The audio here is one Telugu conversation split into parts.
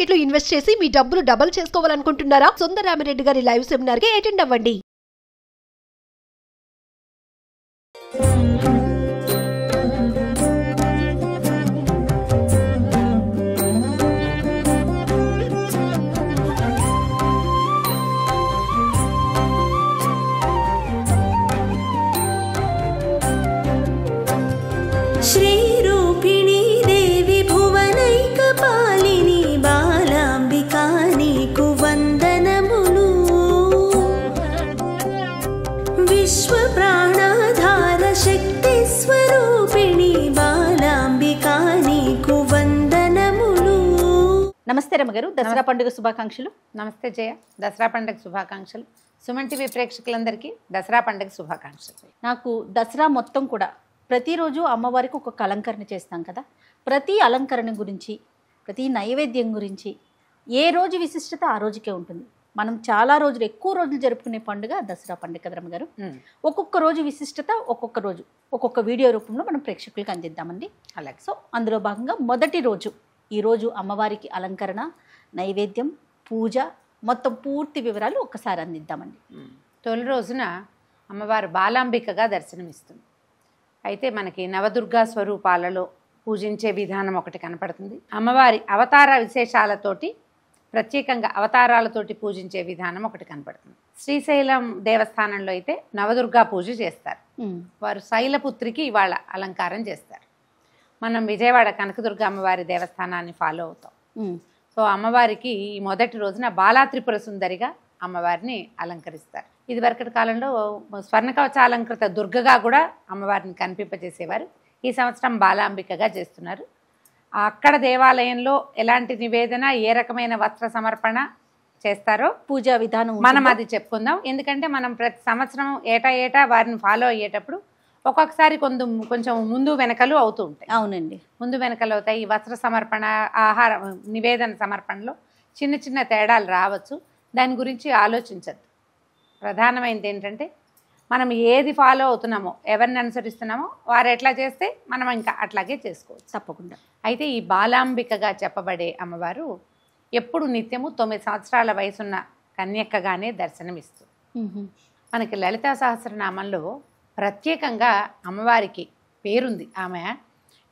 మార్కెట్ లో ఇన్వెస్ట్ చేసి మీ డబ్బులు డబుల్ చేసుకోవాలనుకుంటున్నారా? సుందరరామిరెడ్డి గారి లైవ్ సెమినార్ కి అటెండ్ అవ్వండి. శ్రీరూపిణీ దేవి భువనైకపాలిని బాలాంబికా నీకు వందనములు. విశ్వ ప్రాణాధార శక్తి స్వరూపిణి బాలాంబికా నీకు వందనములు. నమస్తే రమ్మగారు, దసరా పండుగ శుభాకాంక్షలు. నమస్తే జయ, దసరా పండుగ శుభాకాంక్షలు. సుమన్ టీవీ ప్రేక్షకులందరికీ దసరా పండుగ శుభాకాంక్షలు. నాకు దసరా మొత్తం కూడా ప్రతిరోజు అమ్మవారికి ఒక అలంకరణ చేస్తాం కదా, ప్రతి అలంకరణ గురించి, ప్రతి నైవేద్యం గురించి ఏ రోజు విశిష్టత ఆ రోజుకే ఉంటుంది. మనం చాలా రోజులు, ఎక్కువ రోజులు జరుపుకునే పండుగ దసరా పండుగ కదా రమ్మగారు. ఒక్కొక్క రోజు విశిష్టత ఒక్కొక్క రోజు ఒక్కొక్క వీడియో రూపంలో మనం ప్రేక్షకులకు అందిద్దామండి. అలాగే. సో అందులో భాగంగా మొదటి రోజు ఈరోజు అమ్మవారికి అలంకరణ, నైవేద్యం, పూజ మొత్తం పూర్తి వివరాలు ఒక్కసారి అందిద్దామండి. తొలి రోజున అమ్మవారు బాలాంబికగా దర్శనమిస్తుంది. అయితే మనకి నవదుర్గా స్వరూపాలలో పూజించే విధానం ఒకటి కనపడుతుంది. అమ్మవారి అవతార విశేషాలతోటి, ప్రత్యేకంగా అవతారాలతోటి పూజించే విధానం ఒకటి కనపడుతుంది. శ్రీశైలం దేవస్థానంలో అయితే నవదుర్గా పూజ చేస్తారు. వారు శైలపుత్రికి ఇవాళ అలంకారం చేస్తారు. మనం విజయవాడ కనకదుర్గ అమ్మవారి దేవస్థానాన్ని ఫాలో అవుతాం. సో అమ్మవారికి ఈ మొదటి రోజున బాలా త్రిపుర సుందరిగా అమ్మవారిని అలంకరిస్తారు. ఇది వరకటి కాలంలో స్వర్ణ కవచాలంకృత దుర్గగా కూడా అమ్మవారిని కనిపింపజేసేవారు. ఈ సంవత్సరం బాలాంబికగా చేస్తున్నారు. అక్కడ దేవాలయంలో ఎలాంటి నివేదన, ఏ రకమైన వస్త్ర సమర్పణ చేస్తారో పూజా విధానం మనం అది చెప్పుకుందాం. ఎందుకంటే మనం ప్రతి సంవత్సరం ఏటా వారిని ఫాలో అయ్యేటప్పుడు ఒక్కొక్కసారి కొంచెం ముందు వెనకలు అవుతూ ఉంటాయి. అవునండి, ముందు వెనకలు అవుతాయి. ఈ వస్త్ర సమర్పణ, ఆహార నివేదన సమర్పణలో చిన్న చిన్న తేడాలు రావచ్చు. దాని గురించి ఆలోచించద్దు. ప్రధానమైనది ఏంటంటే మనం ఏది ఫాలో అవుతున్నామో, ఎవరిని అనుసరిస్తున్నామో వారు ఎట్లా చేస్తే మనం ఇంకా అట్లాగే చేసుకోవచ్చు తప్పకుండా. అయితే ఈ బాలాంబికగా చెప్పబడే అమ్మవారు ఎప్పుడు నిత్యము 9 సంవత్సరాల వయసున్న కన్యక్కగానే దర్శనమిస్తుంది. మనకి లలితా సహస్రనామంలో ప్రత్యేకంగా అమ్మవారికి పేరుంది. ఆమె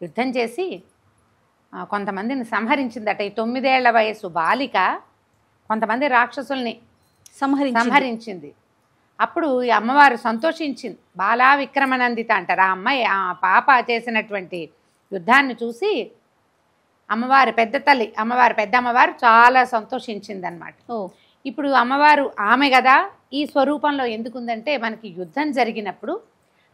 యుద్ధం చేసి కొంతమందిని సంహరించిందట. ఈ 9 ఏళ్ల వయసు బాలిక కొంతమంది రాక్షసుల్ని సంహరించింది. అప్పుడు ఈ అమ్మవారు సంతోషించింది. బాలా విక్రమనందిత అంటారు. ఆ అమ్మాయి, ఆ పాప చేసినటువంటి యుద్ధాన్ని చూసి అమ్మవారి పెద్ద తల్లి, అమ్మవారి పెద్ద అమ్మవారు చాలా సంతోషించింది అనమాట. ఇప్పుడు అమ్మవారు ఆమె కదా ఈ స్వరూపంలో ఎందుకుందంటే, మనకి యుద్ధం జరిగినప్పుడు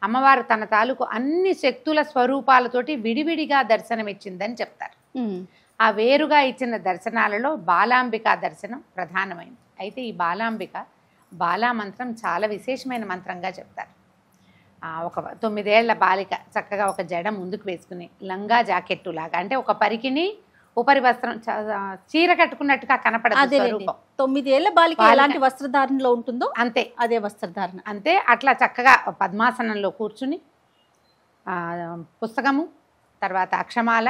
అమ్మవారు తన తాలూకు అన్ని శక్తుల స్వరూపాలతోటి విడివిడిగా దర్శనమిచ్చిందని చెప్తారు. ఆ వేరుగా ఇచ్చిన దర్శనాలలో బాలాంబిక దర్శనం ప్రధానమైనది. అయితే ఈ బాలాంబిక బాలా మంత్రం చాలా విశేషమైన మంత్రంగా చెప్తారు. ఒక 9 ఏళ్ల బాలిక చక్కగా ఒక జడ ముందుకు వేసుకుని లంగా జాకెట్టు లాగా, అంటే ఒక పరికిని ఉపరి వస్త్రం చీర కట్టుకున్నట్టుగా కనపడదు స్వరూపం. 9 ఏళ్ల బాలిక ఎలాంటి వస్త్రధారణలో ఉంటుందో అంతే అదే వస్త్రధారణ. అంతే అట్లా చక్కగా పద్మాసనంలో కూర్చుని పుస్తకము, తర్వాత అక్షమాల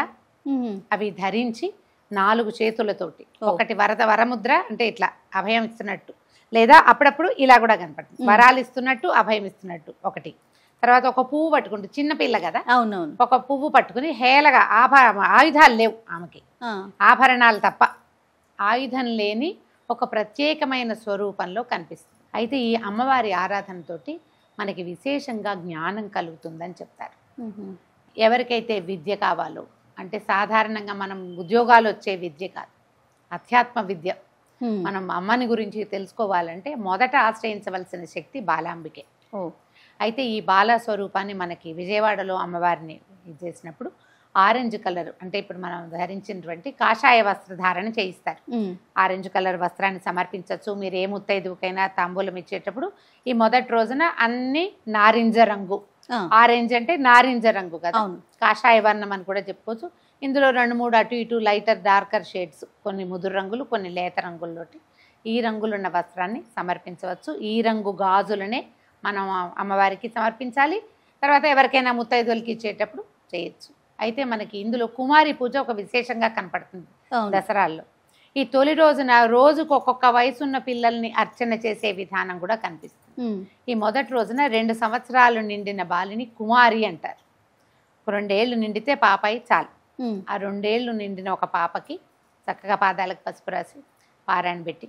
అవి ధరించి 4 చేతులతోటి, ఒకటి వరముద్ర అంటే ఇట్లా అభయం ఇస్తున్నట్టు, లేదా అప్పుడప్పుడు ఇలా కూడా కనపడుతుంది, వరాలు ఇస్తున్నట్టు అభయం ఇస్తున్నట్టు ఒకటి. తర్వాత ఒక పువ్వు పట్టుకుంటూ, చిన్నపిల్ల కదా, అవునవును, ఒక పువ్వు పట్టుకుని హేళగా ఆయుధాలు లేవు ఆమెకి, ఆభరణాలు తప్ప ఆయుధం లేని ఒక ప్రత్యేకమైన స్వరూపంలో కనిపిస్తుంది. అయితే ఈ అమ్మవారి ఆరాధనతోటి మనకి విశేషంగా జ్ఞానం కలుగుతుందని చెప్తారు. ఎవరికైతే విద్య కావాలో, అంటే సాధారణంగా మనం ఉద్యోగాలు వచ్చే విద్య కాదు, అధ్యాత్మ విద్య, మనం అమ్మని గురించి తెలుసుకోవాలంటే మొదట ఆశ్రయించవలసిన శక్తి బాలాంబికే. అయితే ఈ బాలా స్వరూపాన్ని మనకి విజయవాడలో అమ్మవారిని చేసినప్పుడు ఆరెంజ్ కలర్, అంటే ఇప్పుడు మనం ధరించినటువంటి కాషాయ వస్త్రధారణ చేయిస్తారు. ఆరెంజ్ కలర్ వస్త్రాన్ని సమర్పించవచ్చు. మీరు ఏ ముత్తైదుకైనా తాంబూలం ఇచ్చేటప్పుడు ఈ మొదటి రోజున అన్ని నారింజ రంగు, ఆరెంజ్ అంటే నారింజ రంగు కదా, కాషాయ వర్ణం అని కూడా చెప్పుకోవచ్చు. ఇందులో 2-3 అటు ఇటు లైటర్ డార్కర్ షేడ్స్, కొన్ని ముదురు రంగులు, కొన్ని లేత రంగుల్లోటి ఈ రంగులున్న వస్త్రాన్ని సమర్పించవచ్చు. ఈ రంగు గాజులనే మనం అమ్మవారికి సమర్పించాలి. తర్వాత ఎవరికైనా ముత్తైదువులకి ఇచ్చేటప్పుడు చేయొచ్చు. అయితే మనకి ఇందులో కుమారి పూజ ఒక విశేషంగా కనపడుతుంది దసరాల్లో. ఈ తొలి రోజున రోజుకు ఒక్కొక్క వయసున్న పిల్లల్ని అర్చన చేసే విధానం కూడా కనిపిస్తుంది. ఈ మొదటి రోజున 2 సంవత్సరాలు నిండిన బాలిని కుమారి అంటారు. 2 ఏళ్ళు నిండితే పాపాయి చాలు. ఆ 2 ఏళ్ళు నిండిన ఒక పాపకి చక్కగా పాదాలకు పసుపు రాసి పారాయణ పెట్టి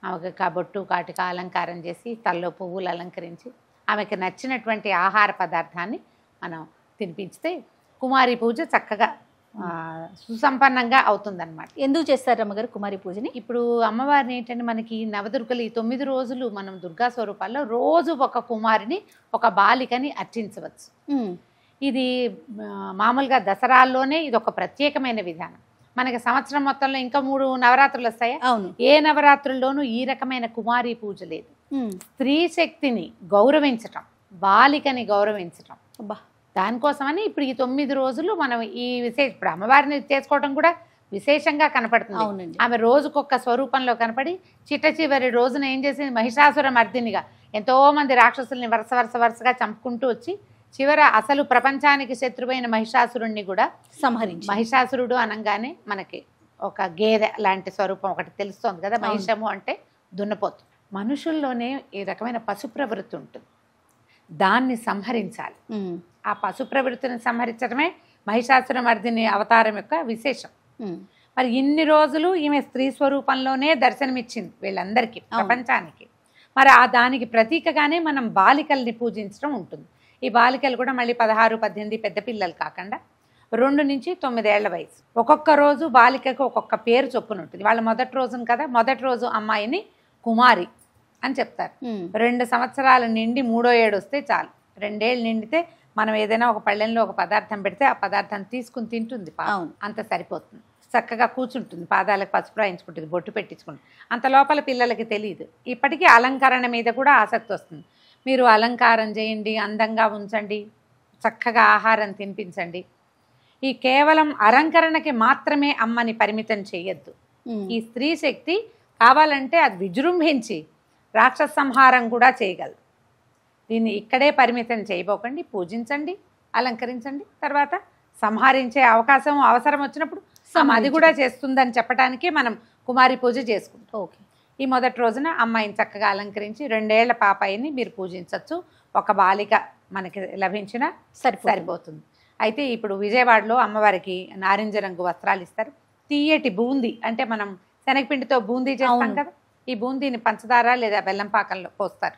ఆమెకు కాబొట్టు కాటిక అలంకారం చేసి తల్లో పువ్వులు అలంకరించి ఆమెకు నచ్చినటువంటి ఆహార పదార్థాన్ని మనం తినిపించితే కుమారి పూజ చక్కగా సుసంపన్నంగా అవుతుందన్నమాట. ఎందుకు చేస్తారు అమ్మగారు కుమారి పూజని? ఇప్పుడు అమ్మవారిని ఏంటంటే మనకి నవదుర్గలు ఈ 9 రోజులు మనం దుర్గా స్వరూపాల్లో రోజు ఒక కుమారిని ఒక బాలికని అర్చించవచ్చు. ఇది మామూలుగా దసరాల్లోనే ఇది ఒక ప్రత్యేకమైన విధానం. మనకి సంవత్సరం మొత్తంలో ఇంకా 3 నవరాత్రులు వస్తాయా? అవును. ఏ నవరాత్రుల్లోనూ ఈ రకమైన కుమారి పూజ లేదు. స్త్రీ శక్తిని గౌరవించటం, బాలికని గౌరవించటం, దానికోసమని ఇప్పుడు ఈ 9 రోజులు మనం ఈ ఇప్పుడు అమ్మవారిని చేసుకోవడం కూడా విశేషంగా కనపడుతుంది. ఆమె రోజుకొక స్వరూపంలో కనపడి చిట్ట చివరి రోజున ఏం చేసింది, మహిషాసుర మర్దినిగా ఎంతో మంది రాక్షసుల్ని వరుసగా చంపుకుంటూ వచ్చి చివర అసలు ప్రపంచానికి శత్రువైన మహిషాసురుణ్ణి కూడా సంహరించి. మహిషాసురుడు అనగానే మనకి ఒక గేదె లాంటి స్వరూపం ఒకటి తెలుస్తోంది కదా. మహిషము అంటే దున్నపోతు. మనుషుల్లోనే ఈ రకమైన పశు ప్రవృత్తి ఉంటుంది, దాన్ని సంహరించాలి. ఆ పశు ప్రవృత్తిని సంహరించడమే మహిషాసుర మర్దిని అవతారం యొక్క విశేషం. మరి ఇన్ని రోజులు ఈమె స్త్రీ స్వరూపంలోనే దర్శనమిచ్చింది వీళ్ళందరికీ, ప్రపంచానికి. మరి ఆ దానికి ప్రతీకగానే మనం బాలికల్ని పూజించడం ఉంటుంది. ఈ బాలికలు కూడా మళ్ళీ 16, 18 పెద్ద పిల్లలు కాకుండా 2 నుంచి 9 ఏళ్ల వయసు. ఒక్కొక్క రోజు బాలికకు ఒక్కొక్క పేరు చొప్పున ఉంటుంది. వాళ్ళ మొదటి రోజున కదా, మొదటి రోజు అమ్మాయిని కుమారి అని చెప్తారు. 2 సంవత్సరాల నిండి 3వ ఏడు వస్తే చాలు. 2 ఏళ్ళు నిండితే మనం ఏదైనా ఒక పళ్ళెంలో ఒక పదార్థం పెడితే ఆ పదార్థాన్ని తీసుకుని తింటుంది. అంత సరిపోతుంది. చక్కగా కూర్చుంటుంది, పాదాలకు పసుపు రాయించుకుంటుంది, బొట్టు పెట్టించుకుంటుంది. అంత లోపల పిల్లలకి తెలియదు. ఇప్పటికీ అలంకరణ మీద కూడా ఆసక్తి వస్తుంది. మీరు అలంకారం చేయండి, అందంగా ఉంచండి, చక్కగా ఆహారం తినిపించండి. ఈ కేవలం అలంకరణకి మాత్రమే అమ్మని పరిమితం చేయొద్దు. ఈ స్త్రీ శక్తి కావాలంటే అది విజృంభించి రాక్షస సంహారం కూడా చేయగలదు. దీన్ని ఇక్కడే పరిమితం చేయబోకండి, పూజించండి, అలంకరించండి. తర్వాత సంహరించే అవకాశం అవసరం వచ్చినప్పుడు అది కూడా చేస్తుందని చెప్పడానికే మనం కుమారి పూజ చేసుకుంటాం. ఓకే. ఈ మొదటి రోజున అమ్మాయిని చక్కగా అలంకరించి 2 ఏళ్ల పాపాయిని మీరు పూజించవచ్చు. ఒక బాలిక మనకి లభించినా సరిపోతుంది. అయితే ఇప్పుడు విజయవాడలో అమ్మవారికి నారింజ రంగు వస్త్రాలు ఇస్తారు. తీయటి బూందీ అంటే మనం శనగపిండితో బూందీ చేస్తాం కదా, ఈ బూందీని పంచదార లేదా బెల్లం పాకంలో పోస్తారు.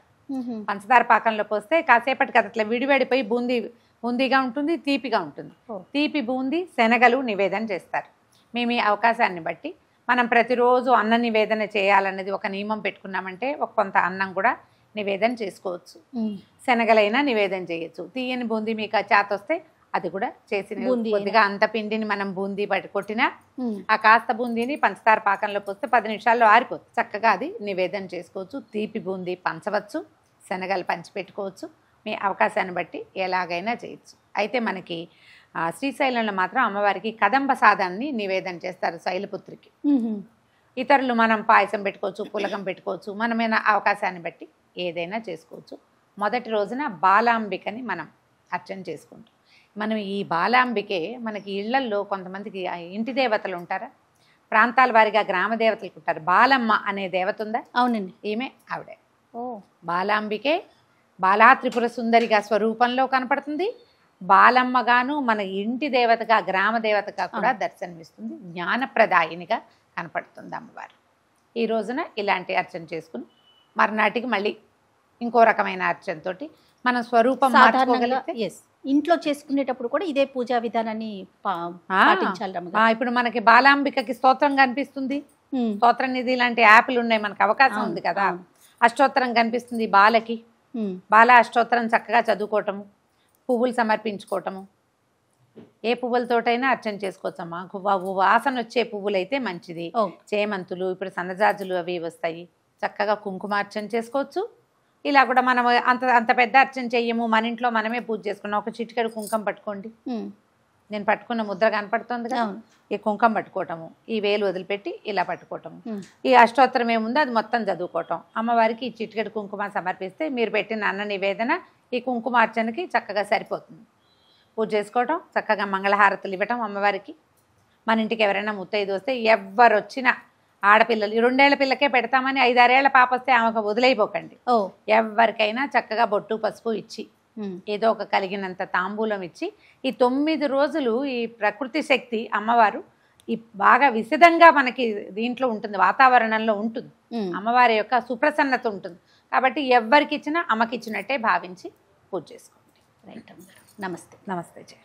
పంచదార పాకంలో పోస్తే కాసేపటికి అది అట్లా విడివడిపోయి బూందీగా ఉంటుంది, తీపిగా ఉంటుంది. తీపి బూందీ శనగలు నివేదన చేస్తారు. మేము ఈ అవకాశాన్ని బట్టి మనం ప్రతిరోజు అన్న నివేదన చేయాలన్నది ఒక నియమం పెట్టుకున్నామంటే ఒక కొంత అన్నం కూడా నివేదన చేసుకోవచ్చు. శనగలైనా నివేదన చేయొచ్చు. తీయని బూందీ మీకు చేత వస్తే అది కూడా చేసిన కొద్దిగా అంత పిండిని మనం బూందీ బట్టి కొట్టినా ఆ కాస్త బూందీని పంచదార పాకంలో పోస్తే 10 నిమిషాల్లో ఆరిపోతుంది. చక్కగా అది నివేదన చేసుకోవచ్చు. తీపి బూందీ పంచవచ్చు, శనగలు పంచిపెట్టుకోవచ్చు. మీ అవకాశాన్ని బట్టి ఎలాగైనా చేయొచ్చు. అయితే మనకి శ్రీశైలంలో మాత్రం అమ్మవారికి కదంబ సాదాన్ని నివేదన చేస్తారు, శైలపుత్రికి. ఇతరులు మనం పాయసం పెట్టుకోవచ్చు, పులగం పెట్టుకోవచ్చు, మనమైన అవకాశాన్ని బట్టి ఏదైనా చేసుకోవచ్చు. మొదటి రోజున బాలాంబికని మనం అర్చన చేసుకుంటాం. మనం ఈ బాలాంబికే మనకి ఇళ్లల్లో కొంతమందికి ఇంటి దేవతలు ఉంటారా, ప్రాంతాల వారిగా గ్రామ దేవతలు ఉంటారు. బాలమ్మ అనే దేవత ఉందా? అవునండి, ఈమె ఆవిడే. బాలాంబికే బాలా త్రిపుర సుందరిగా స్వరూపంలో కనపడుతుంది. బాలమ్మగాను మన ఇంటి దేవతగా గ్రామ దేవతగా కూడా దర్శనమిస్తుంది. జ్ఞానప్రదాయినిగా కనపడుతుంది అమ్మవారు. ఈ రోజున ఇలాంటి అర్చన చేసుకుని మర్నాటికి మళ్ళీ ఇంకో రకమైన అర్చనతోటి మనం స్వరూపం మార్చుకోగలిగితే. ఇంట్లో చేసుకునేటప్పుడు కూడా ఇదే పూజా విధానాన్ని పాటించాలి. ఇప్పుడు మనకి బాలాంబికకి స్తోత్రం కనిపిస్తుంది, స్తోత్ర నిధి లాంటి యాప్లు ఉన్నాయి, మనకు అవకాశం ఉంది కదా. అష్టోత్తరం కనిపిస్తుంది బాలకి, బాల అష్టోత్తరం చక్కగా చదువుకోవటము, పువ్వులు సమర్పించుకోవటము. ఏ పువ్వులతోటైనా అర్చన చేసుకోవచ్చమ్మా. వాసన వచ్చే పువ్వులు అయితే మంచిది. చేమంతులు, ఇప్పుడు సన్నజాజులు అవి వస్తాయి. చక్కగా కుంకుమార్చన చేసుకోవచ్చు. ఇలా కూడా మనం అంత పెద్ద అర్చన చెయ్యము, మన ఇంట్లో మనమే పూజ చేసుకున్నాం. ఒక చిటికెడు కుంకం పట్టుకోండి. నేను పట్టుకున్న ముద్ర కనపడుతుంది కదా, ఈ కుంకం పట్టుకోవటము, ఈ వేలు వదిలిపెట్టి ఇలా పట్టుకోవటము. ఈ అష్టోత్తరం ఏముందో అది మొత్తం చదువుకోవటం. అమ్మవారికి ఈ చిటికెడు కుంకుమ సమర్పిస్తే మీరు పెట్టిన అన్న నివేదన ఈ కుంకుమార్చనకి చక్కగా సరిపోతుంది. పూజ చేసుకోవటం, చక్కగా మంగళహారతులు ఇవ్వటం అమ్మవారికి. మన ఇంటికి ఎవరైనా ముత్తైదు వస్తే ఎవరు వచ్చినా ఆడపిల్లలు ఈ 2 ఏళ్ల పిల్లకే పెడతామని 5-6 ఏళ్ల పాప వస్తే ఆమెకు వదిలేయిపోకండి. ఓ ఎవరికైనా చక్కగా బొట్టు పసుపు ఇచ్చి ఏదో ఒక కలిగినంత తాంబూలం ఇచ్చి ఈ 9 రోజులు ఈ ప్రకృతి శక్తి అమ్మవారు ఈ బాగా విశదంగా మనకి దీంట్లో ఉంటుంది, వాతావరణంలో ఉంటుంది. అమ్మవారి యొక్క సుప్రసన్నత ఉంటుంది. కాబట్టి ఎవరికి ఇచ్చినా అమ్మకి ఇచ్చినట్టే భావించి పూజ చేసుకోండి. రైట్ అమ్మగారు, నమస్తే. నమస్తే జయ.